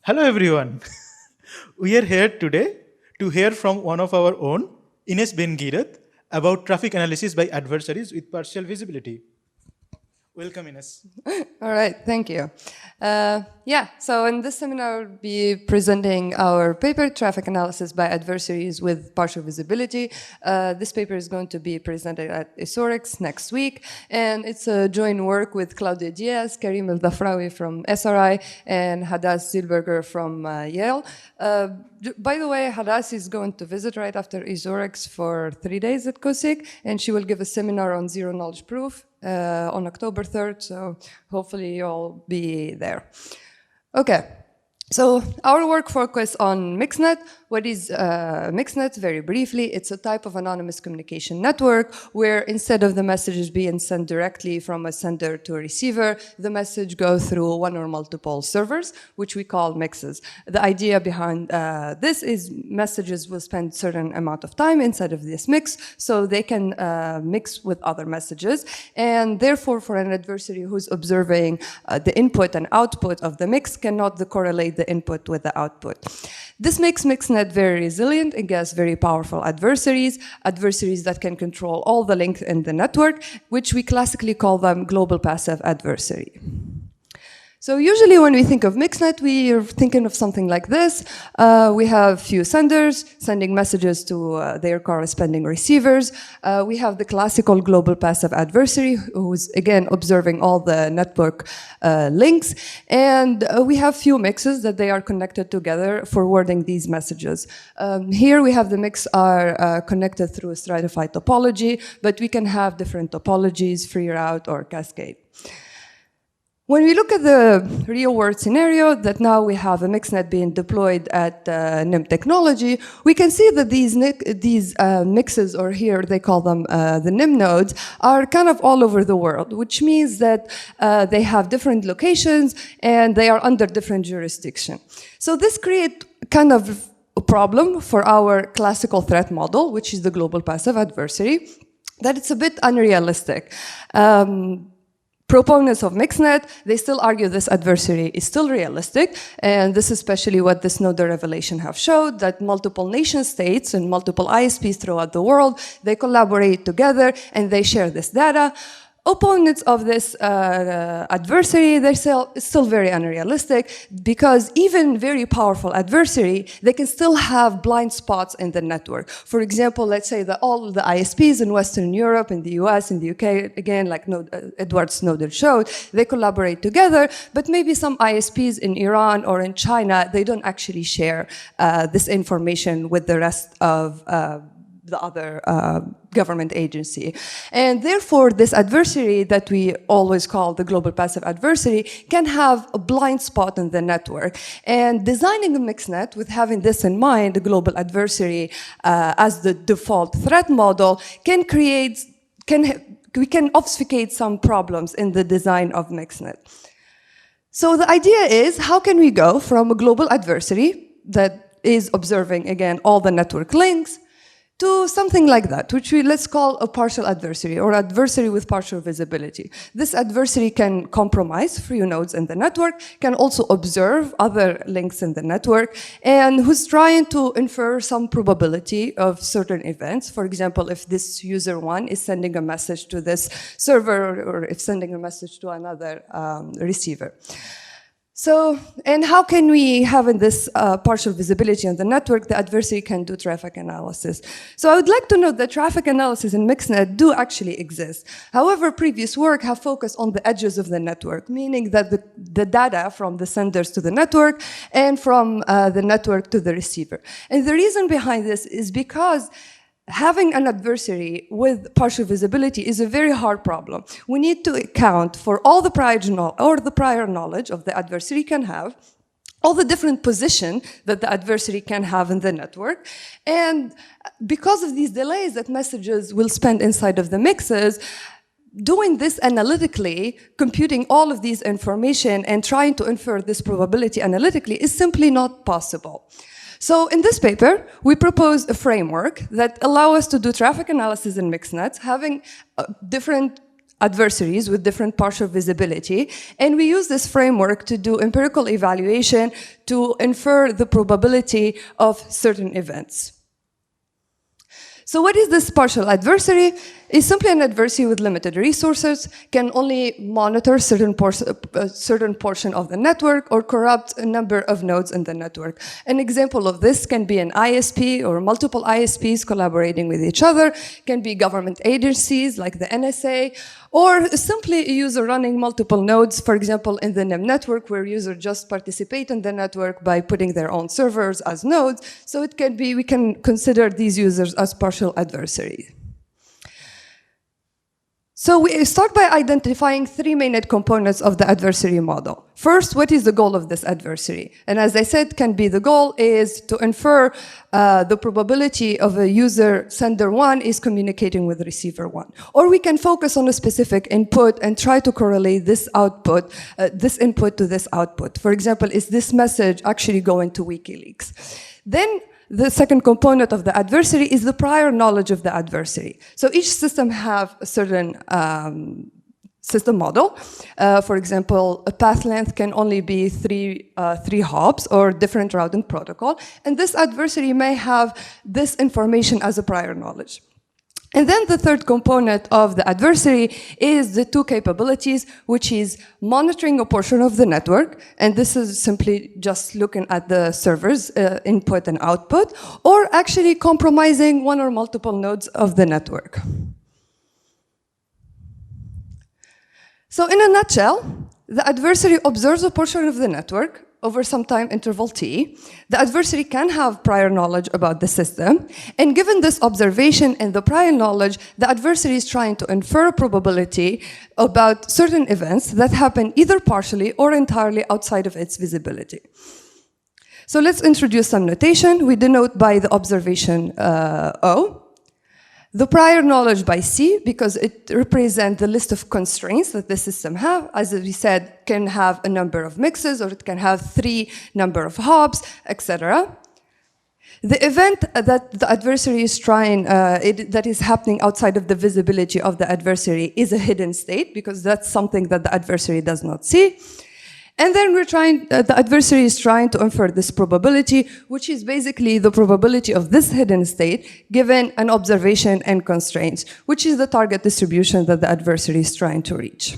Hello everyone. We are here today to hear from one of our own, Iness Guirat, about traffic analysis by adversaries with partial visibility. Welcome, Iness. All right, thank you. So in this seminar, I'll be presenting our paper, Traffic Analysis by Adversaries with Partial Visibility. This paper is going to be presented at ISORIX next week, and it's a joint work with Claudia Diaz, Karim El-Dafraoui from SRI, and Hadass Zilberger from Yale. By the way, Hadass is going to visit right after ISORIX for 3 days at COSIC, and she will give a seminar on zero-knowledge proof on October 3rd, so hopefully you'll be there. Okay, so our work focused on Mixnet. What is Mixnet? Very briefly, it's a type of anonymous communication network where instead of the messages being sent directly from a sender to a receiver, the message goes through one or multiple servers, which we call mixes. The idea behind this is messages will spend certain amount of time inside of this mix, so they can mix with other messages. And therefore, for an adversary who's observing the input and output of the mix cannot correlate the input with the output. This makes Mixnet very resilient against very powerful adversaries that can control all the links in the network, which we classically call them global passive adversary. So usually when we think of Mixnet, we are thinking of something like this. We have few senders sending messages to their corresponding receivers. We have the classical global passive adversary who's again observing all the network links. And we have few mixes that they are connected together forwarding these messages. Here we have the mix are connected through a stratified topology, but we can have different topologies, free route or cascade. When we look at the real-world scenario that now we have a mixnet being deployed at NIM technology, we can see that these mixes, or here they call them the NIM nodes, are kind of all over the world, which means that they have different locations and they are under different jurisdiction. So this creates kind of a problem for our classical threat model, which is the global passive adversary, that it's a bit unrealistic. Proponents of Mixnet, they still argue this adversary is still realistic, and this is especially what this node revelation have showed, that multiple nation states and multiple ISPs throughout the world, they collaborate together and they share this data. Opponents of this adversary, they're still very unrealistic because even very powerful adversary, they can still have blind spots in the network. For example, let's say that all the ISPs in Western Europe, in the US, in the UK, again, like Edward Snowden showed, they collaborate together, but maybe some ISPs in Iran or in China, they don't actually share this information with the rest of the other government agency. And therefore, this adversary that we always call the global passive adversary can have a blind spot in the network. And designing a mixnet with having this in mind, the global adversary as the default threat model, we can obfuscate some problems in the design of mixnet. So the idea is, how can we go from a global adversary that is observing, again, all the network links, to something like that, which let's call a partial adversary or adversary with partial visibility. This adversary can compromise few nodes in the network, can also observe other links in the network, and who's trying to infer some probability of certain events. For example, if this user one is sending a message to this server or if sending a message to another receiver. So, and how can we have in this partial visibility on the network, the adversary can do traffic analysis. So I would like to note that traffic analysis in Mixnet do actually exist. However, previous work have focused on the edges of the network, meaning that the data from the senders to the network and from the network to the receiver. And the reason behind this is because having an adversary with partial visibility is a very hard problem. We need to account for all the prior knowledge of the adversary can have, all the different position that the adversary can have in the network. And because of these delays that messages will spend inside of the mixes, doing this analytically, computing all of these information and trying to infer this probability analytically is simply not possible. So in this paper, we propose a framework that allows us to do traffic analysis in Mixnets, having different adversaries with different partial visibility, and we use this framework to do empirical evaluation to infer the probability of certain events. So what is this partial adversary? It's simply an adversary with limited resources, can only monitor certain portion of the network or corrupt a number of nodes in the network. An example of this can be an ISP or multiple ISPs collaborating with each other, can be government agencies like the NSA, or simply a user running multiple nodes, for example, in the NIM network, where users just participate in the network by putting their own servers as nodes. So it can be, we can consider these users as partial adversaries. So we start by identifying three main components of the adversary model. First, what is the goal of this adversary? And as I said, the goal is to infer the probability of a user sender 1 is communicating with receiver 1. Or we can focus on a specific input and try to correlate this output, this input to this output. For example, is this message actually going to WikiLeaks? Then the second component of the adversary is the prior knowledge of the adversary. So each system have a certain system model. For example, a path length can only be three hops or different routing protocol. And this adversary may have this information as a prior knowledge. And then the third component of the adversary is the two capabilities, which is monitoring a portion of the network, and this is simply just looking at the server's input and output, or actually compromising one or multiple nodes of the network. So in a nutshell, the adversary observes a portion of the network over some time interval t. The adversary can have prior knowledge about the system, and given this observation and the prior knowledge, the adversary is trying to infer a probability about certain events that happen either partially or entirely outside of its visibility. So let's introduce some notation. We denote by the observation O. The prior knowledge by C, because it represents the list of constraints that the system have. As we said, can have a number of mixes, or it can have 3 number of hops, etc. The event that the adversary is trying, that is happening outside of the visibility of the adversary is a hidden state, because that's something that the adversary does not see. And then the adversary is trying to infer this probability, which is basically the probability of this hidden state given an observation and constraints, which is the target distribution that the adversary is trying to reach.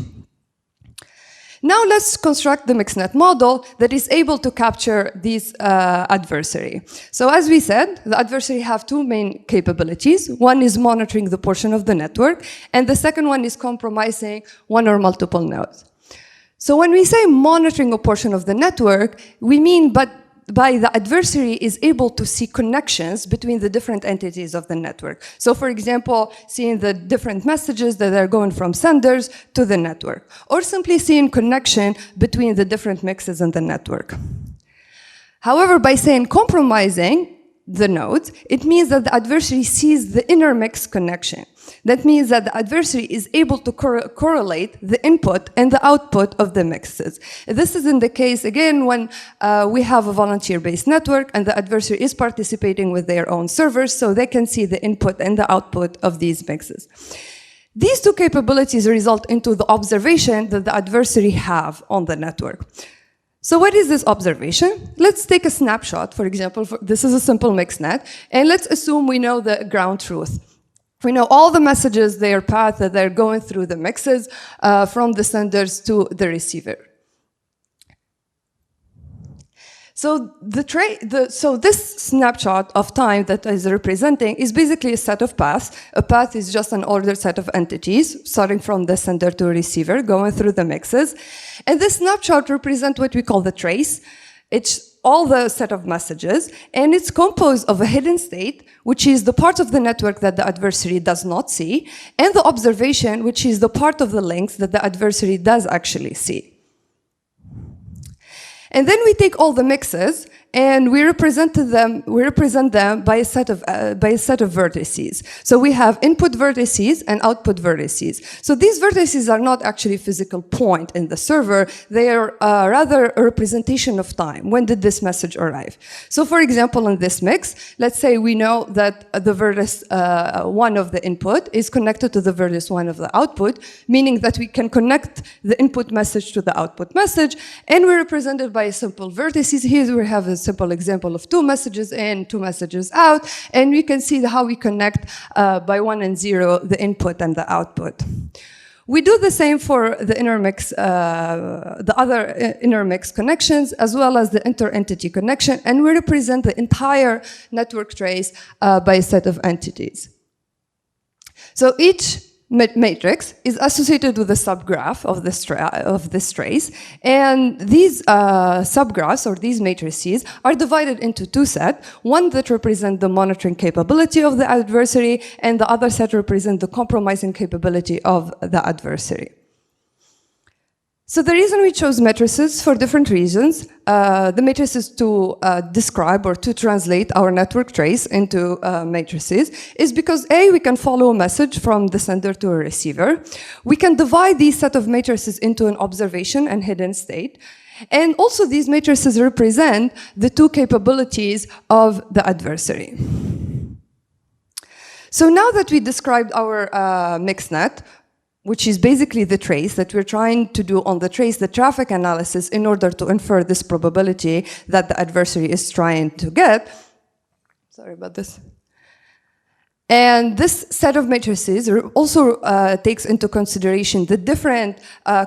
Now let's construct the mixnet model that is able to capture these adversary. So as we said, the adversary have two main capabilities. One is monitoring the portion of the network, and the second one is compromising one or multiple nodes. So when we say monitoring a portion of the network, we mean by the adversary is able to see connections between the different entities of the network. So for example, seeing the different messages that are going from senders to the network, or simply seeing connection between the different mixes in the network. However, by saying compromising the nodes, it means that the adversary sees the inner mix connection. That means that the adversary is able to correlate the input and the output of the mixes. This is in the case, again, when we have a volunteer-based network and the adversary is participating with their own servers, so they can see the input and the output of these mixes. These two capabilities result into the observation that the adversary have on the network. So what is this observation? Let's take a snapshot, for example. This is a simple mixnet, and let's assume we know the ground truth. We know all the messages, their path that they're going through the mixes from the senders to the receiver. So this snapshot of time that is representing is basically a set of paths. A path is just an ordered set of entities, starting from the sender to receiver, going through the mixes. And this snapshot represents what we call the trace. It's all the set of messages, and it's composed of a hidden state, which is the part of the network that the adversary does not see, and the observation, which is the part of the links that the adversary does actually see. And then we take all the mixes and we represent them by a set of vertices. So we have input vertices and output vertices. So these vertices are not actually physical point in the server. They are rather a representation of time. When did this message arrive? So for example, in this mix, let's say we know that the vertex 1 of the input is connected to the vertex 1 of the output, meaning that we can connect the input message to the output message, and we represent it by simple vertices. Here we have a simple example of 2 messages in, 2 messages out, and we can see how we connect by 1 and 0 the input and the output. We do the same for the intermix, the other intermix connections, as well as the inter-entity connection, and we represent the entire network trace by a set of entities. So each matrix is associated with a subgraph of this trace, and these subgraphs or these matrices are divided into 2 sets, one that represents the monitoring capability of the adversary, and the other set represents the compromising capability of the adversary. So the reason we chose matrices for different reasons, the matrices to describe or to translate our network trace into matrices, is because A, we can follow a message from the sender to a receiver. We can divide these set of matrices into an observation and hidden state. And also these matrices represent the 2 capabilities of the adversary. So now that we described our mixnet, which is basically the trace that we're trying to do on the trace, the traffic analysis, in order to infer this probability that the adversary is trying to get. Sorry about this. And this set of matrices also takes into consideration the different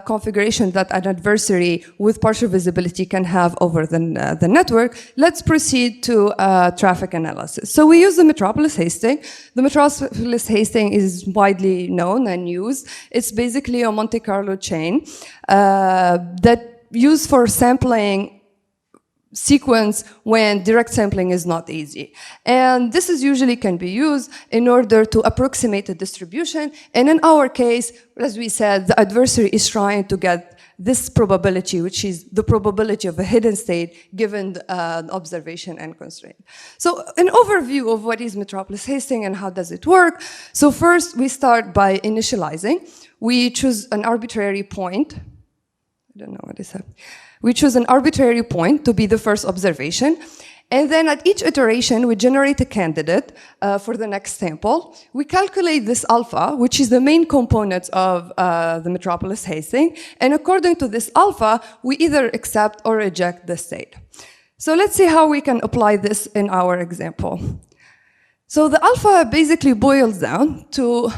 configuration that an adversary with partial visibility can have over the network. Let's proceed to traffic analysis. So we use the Metropolis-Hastings. The Metropolis-Hastings is widely known and used. It's basically a Monte Carlo chain that used for sampling sequence when direct sampling is not easy. And this is usually can be used in order to approximate a distribution. And in our case, as we said, the adversary is trying to get this probability, which is the probability of a hidden state given the observation and constraint. So an overview of what is Metropolis-Hastings and how does it work. So first we start by initializing. We choose an arbitrary point. I don't know what is that. We choose an arbitrary point to be the first observation. And then at each iteration, we generate a candidate for the next sample. We calculate this alpha, which is the main component of the Metropolis-Hastings. And according to this alpha, we either accept or reject the state. So let's see how we can apply this in our example. So the alpha basically boils down to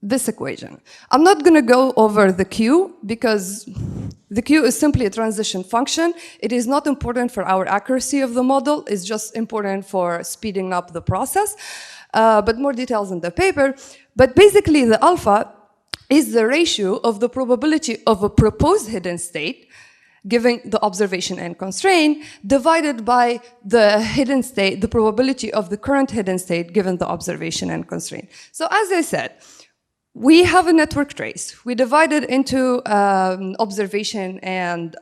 this equation. I'm not going to go over the Q because the Q is simply a transition function. It is not important for our accuracy of the model. It's just important for speeding up the process. But more details in the paper. But basically, the alpha is the ratio of the probability of a proposed hidden state given the observation and constraint, divided by the hidden state, the probability of the current hidden state given the observation and constraint. So as I said, we have a network trace. We divide it into observation and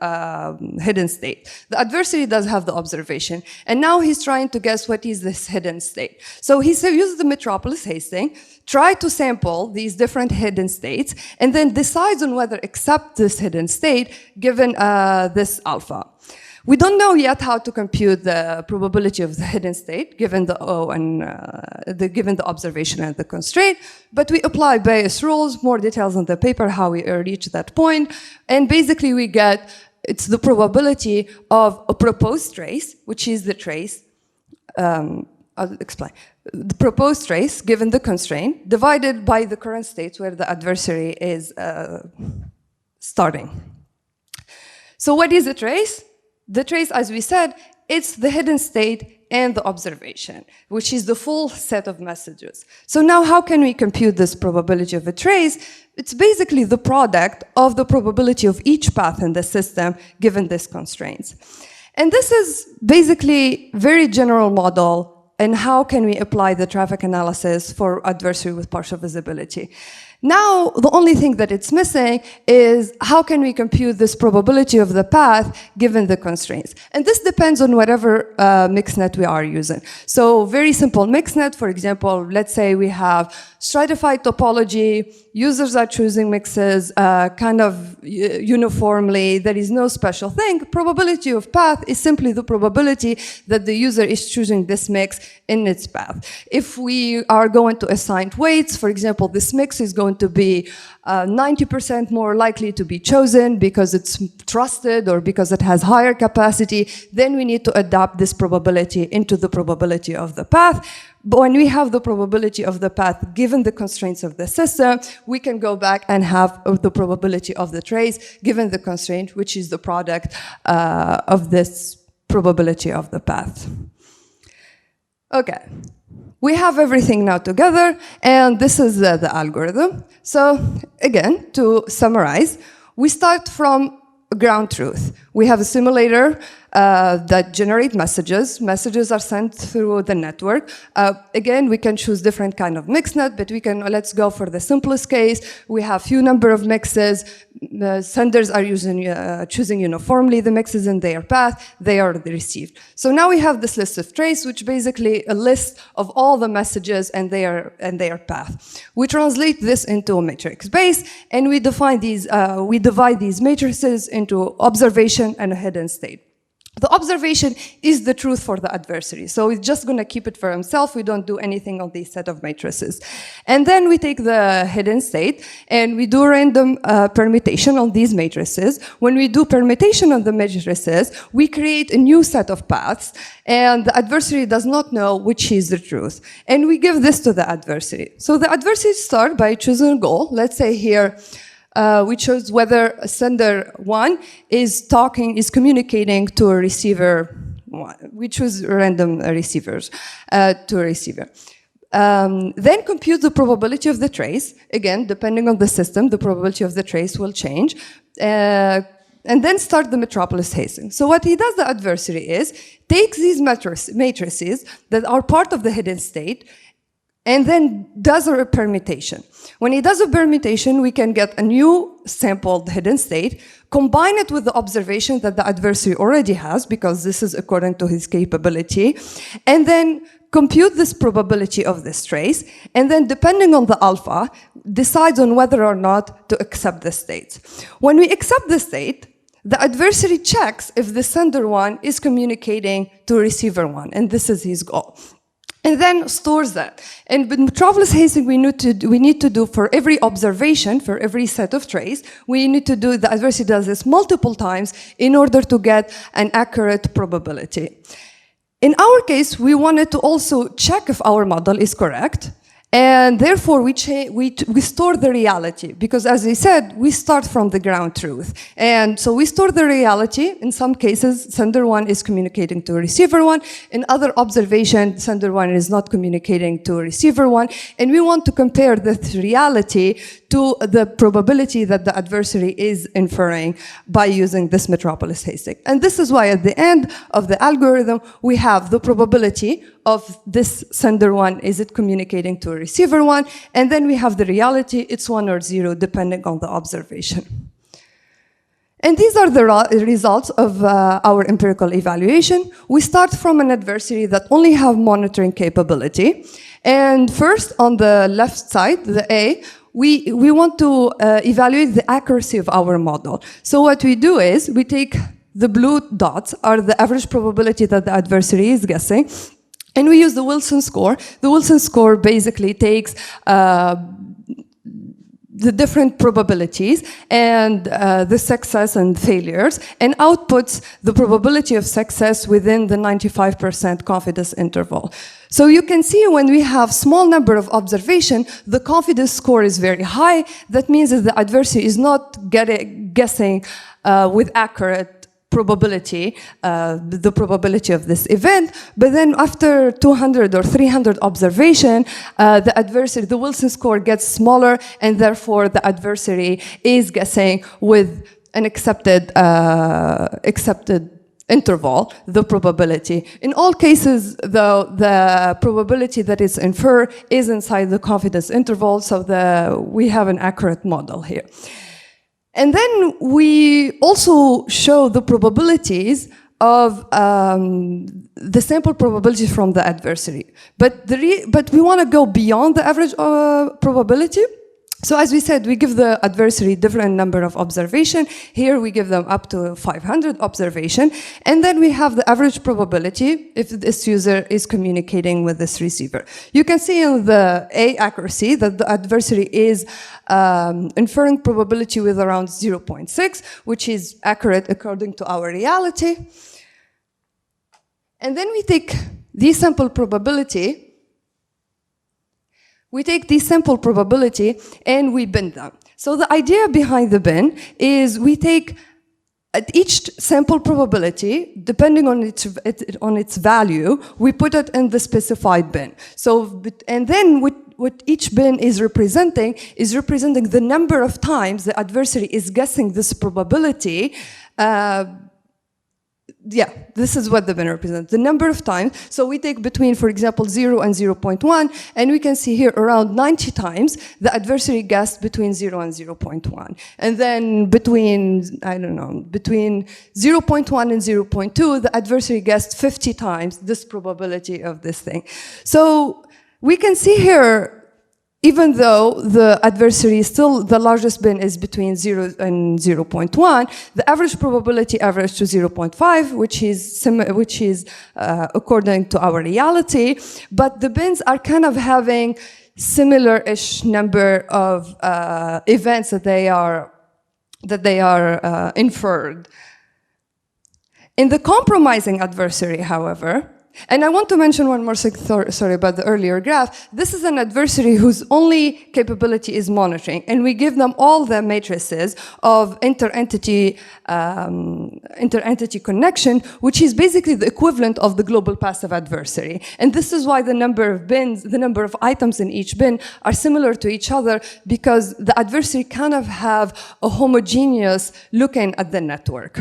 hidden state. The adversary does have the observation, and now he's trying to guess what is this hidden state. So he uses the Metropolis-Hastings, try to sample these different hidden states, and then decides on whether accept this hidden state given this alpha. We don't know yet how to compute the probability of the hidden state given the O and given the observation and the constraint, but we apply Bayes rules, more details in the paper how we reach that point, and basically we get, it's the probability of a proposed trace, which is the trace, I'll explain. The proposed trace given the constraint divided by the current state where the adversary is starting. So what is a trace? The trace, as we said, it's the hidden state and the observation, which is the full set of messages. So now how can we compute this probability of a trace? It's basically the product of the probability of each path in the system given these constraints. And this is basically very general model and how can we apply the traffic analysis for adversary with partial visibility. Now, the only thing that it's missing is how can we compute this probability of the path given the constraints? And this depends on whatever mixnet we are using. So very simple mixnet, for example, let's say we have stratified topology, users are choosing mixes kind of uniformly, there is no special thing. Probability of path is simply the probability that the user is choosing this mix in its path. If we are going to assign weights, for example, this mix is going to be 90% more likely to be chosen because it's trusted or because it has higher capacity, then we need to adapt this probability into the probability of the path. But when we have the probability of the path given the constraints of the system, we can go back and have the probability of the trace given the constraint, which is the product of this probability of the path. Okay. We have everything now together, and this is the algorithm. So again, to summarize, we start from ground truth. We have a simulator that generates messages. Messages are sent through the network. Again, we can choose different kind of mixnet, but let's go for the simplest case. We have few number of mixes. Senders are choosing uniformly the mixes in their path. They are received. So now we have this list of trace, which basically a list of all the messages and their path. We translate this into a matrix base, and we define these. We divide these matrices into observation and a hidden state. The observation is the truth for the adversary. So it's just going to keep it for himself. We don't do anything on these set of matrices. And then we take the hidden state and we do random permutation on these matrices. When we do permutation on the matrices, we create a new set of paths, and the adversary does not know which is the truth. And we give this to the adversary. So the adversary starts by choosing a goal. Let's say here, we chose whether sender 1 is communicating to a receiver 1. We choose random receivers to a receiver. Then compute the probability of the trace. Again, depending on the system, the probability of the trace will change. And then start the Metropolis-Hastings. So what he does, the adversary, is takes these matrices that are part of the hidden state and then does a permutation. When he does a permutation, we can get a new sampled hidden state, combine it with the observation that the adversary already has, because this is according to his capability, and then compute this probability of this trace, and then depending on the alpha, decides on whether or not to accept the state. When we accept the state, the adversary checks if the sender 1 is communicating to receiver 1, and this is his goal. And then stores that. And with Metropolis-Hastings, we need to do for every observation, for every set of trace, the adversary does this multiple times in order to get an accurate probability. In our case, we wanted to also check if our model is correct. And therefore, we store the reality, because as I said, we start from the ground truth. And so we store the reality. In some cases, sender 1 is communicating to receiver 1. In other observation, sender 1 is not communicating to receiver 1. And we want to compare this reality to the probability that the adversary is inferring by using this Metropolis-Hastings. And this is why at the end of the algorithm, we have the probability of this sender 1, is it communicating to a receiver 1, and then we have the reality, it's 1 or 0, depending on the observation. And these are the results of our empirical evaluation. We start from an adversary that only have monitoring capability. And first, on the left side, the A, we want to evaluate the accuracy of our model. So what we do is, we take the blue dots, are the average probability that the adversary is guessing, and we use the Wilson score. The Wilson score basically takes the different probabilities and the success and failures, and outputs the probability of success within the 95% confidence interval. So you can see when we have small number of observation, the confidence score is very high. That means that the adversary is not guessing with accurate probability, the probability of this event, but then after 200 or 300 observation, the Wilson score gets smaller, and therefore the adversary is guessing with an accepted interval, the probability. In all cases, though, the probability that is inferred is inside the confidence interval, so we have an accurate model here. And then we also show the probabilities of the sample probability from the adversary. But we want to go beyond the average probability. So as we said, we give the adversary different number of observation. Here we give them up to 500 observation. And then we have the average probability if this user is communicating with this receiver. You can see in the A accuracy that the adversary is inferring probability with around 0.6, which is accurate according to our reality. And then we take this sample probability. We take the sample probability and we bin them. So the idea behind the bin is we take at each sample probability, depending on its value, we put it in the specified bin. So, and then what each bin is representing the number of times the adversary is guessing this probability. Yeah, this is what the bin represents, the number of times. So we take between, for example, 0 and 0.1, and we can see here around 90 times the adversary guessed between 0 and 0.1. And then between 0.1 and 0.2, the adversary guessed 50 times this probability of this thing. So we can see here, even though the adversary is still, the largest bin is between 0 and 0.1, the average probability averaged to 0.5, which is according to our reality. But the bins are kind of having similar-ish number of events that they are inferred. In the compromising adversary, however, and I want to mention one more thing, sorry about the earlier graph. This is an adversary whose only capability is monitoring, and we give them all the matrices of inter-entity connection, which is basically the equivalent of the global passive adversary. And this is why the number of bins, the number of items in each bin are similar to each other, because the adversary kind of have a homogeneous looking at the network.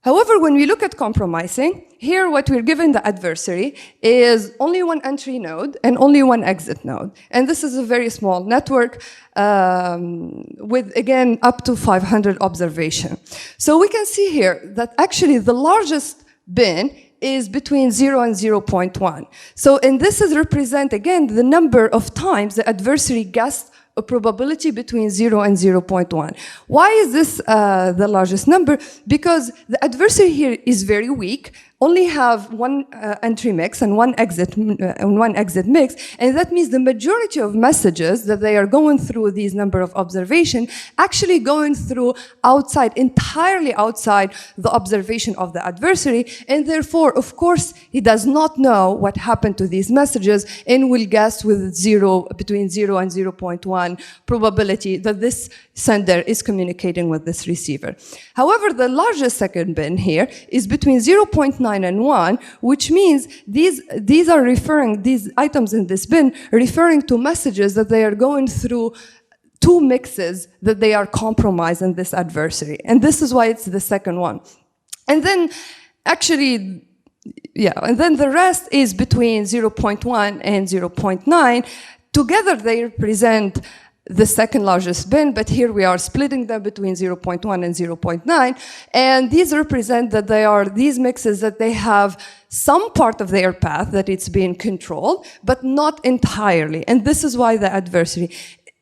However, when we look at compromising, here what we're giving the adversary is only one entry node and only one exit node. And this is a very small network with, again, up to 500 observation. So we can see here that actually the largest bin is between 0 and 0.1. So, and this is represent, again, the number of times the adversary guessed a probability between 0 and 0.1. Why is this the largest number? Because the adversary here is very weak, only have one entry mix and one exit mix, and that means the majority of messages that they are going through these number of observation actually going through outside, entirely outside the observation of the adversary, and therefore, of course, he does not know what happened to these messages and will guess with between 0 and 0.1 probability that this sender is communicating with this receiver. However, the largest second bin here is between 0.9 and 1, which means these items in this bin referring to messages that they are going through two mixes that they are compromised in this adversary. And this is why it's the second one. And then actually, yeah, and then the rest is between 0.1 and 0.9. Together they represent the second largest bin, but here we are splitting them between 0.1 and 0.9, and these represent that they are these mixes that they have some part of their path that it's being controlled, but not entirely, and this is why the adversary.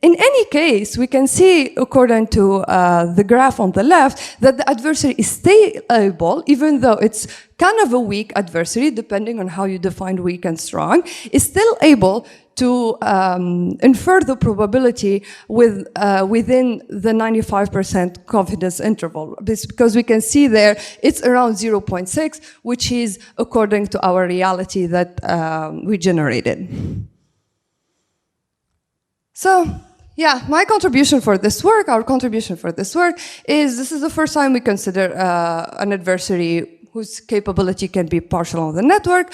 In any case, we can see, according to the graph on the left, that the adversary is stable, even though it's kind of a weak adversary, depending on how you define weak and strong, is still able to infer the probability within the 95% confidence interval. Because we can see there, it's around 0.6, which is according to our reality that we generated. So, yeah, my contribution for this work, our contribution for this work, is this is the first time we consider an adversary whose capability can be partial on the network.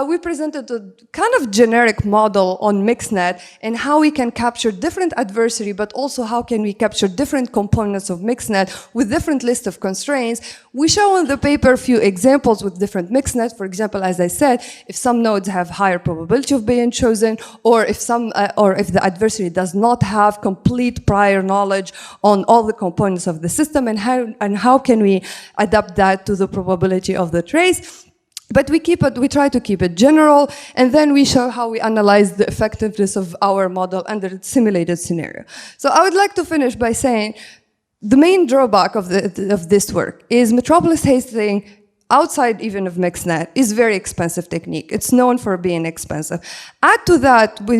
We presented a kind of generic model on Mixnet and how we can capture different adversary, but also how can we capture different components of Mixnet with different list of constraints. We show in the paper a few examples with different Mixnet. For example, as I said, if some nodes have higher probability of being chosen, or if the adversary does not have complete prior knowledge on all the components of the system, and how can we adapt that to the probability of the trace. But we try to keep it general, and then we show how we analyze the effectiveness of our model under a simulated scenario. So I would like to finish by saying the main drawback of this work is Metropolis-Hastings, outside even of Mixnet, is very expensive technique. It's known for being expensive. Add to that with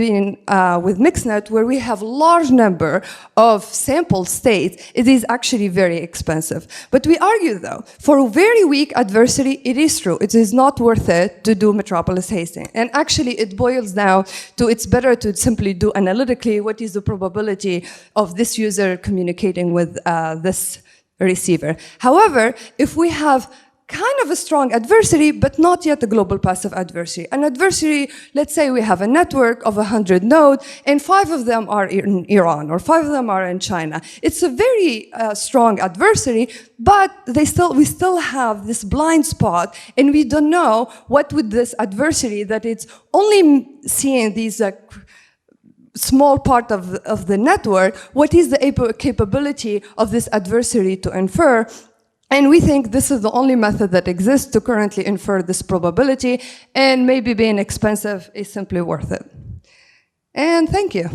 Mixnet, where we have large number of sample states, it is actually very expensive. But we argue though, for a very weak adversary, it is true. It is not worth it to do Metropolis-Hastings. And actually it boils down to it's better to simply do analytically what is the probability of this user communicating with this receiver. However, if we have kind of a strong adversary, but not yet a global passive adversary. An adversary, let's say we have a network of 100 nodes, and 5 of them are in Iran, or 5 of them are in China. It's a very strong adversary, but we still have this blind spot, and we don't know what with this adversary that it's only seeing these small part of the network, what is the capability of this adversary to infer. And we think this is the only method that exists to currently infer this probability, and maybe being expensive is simply worth it. And thank you.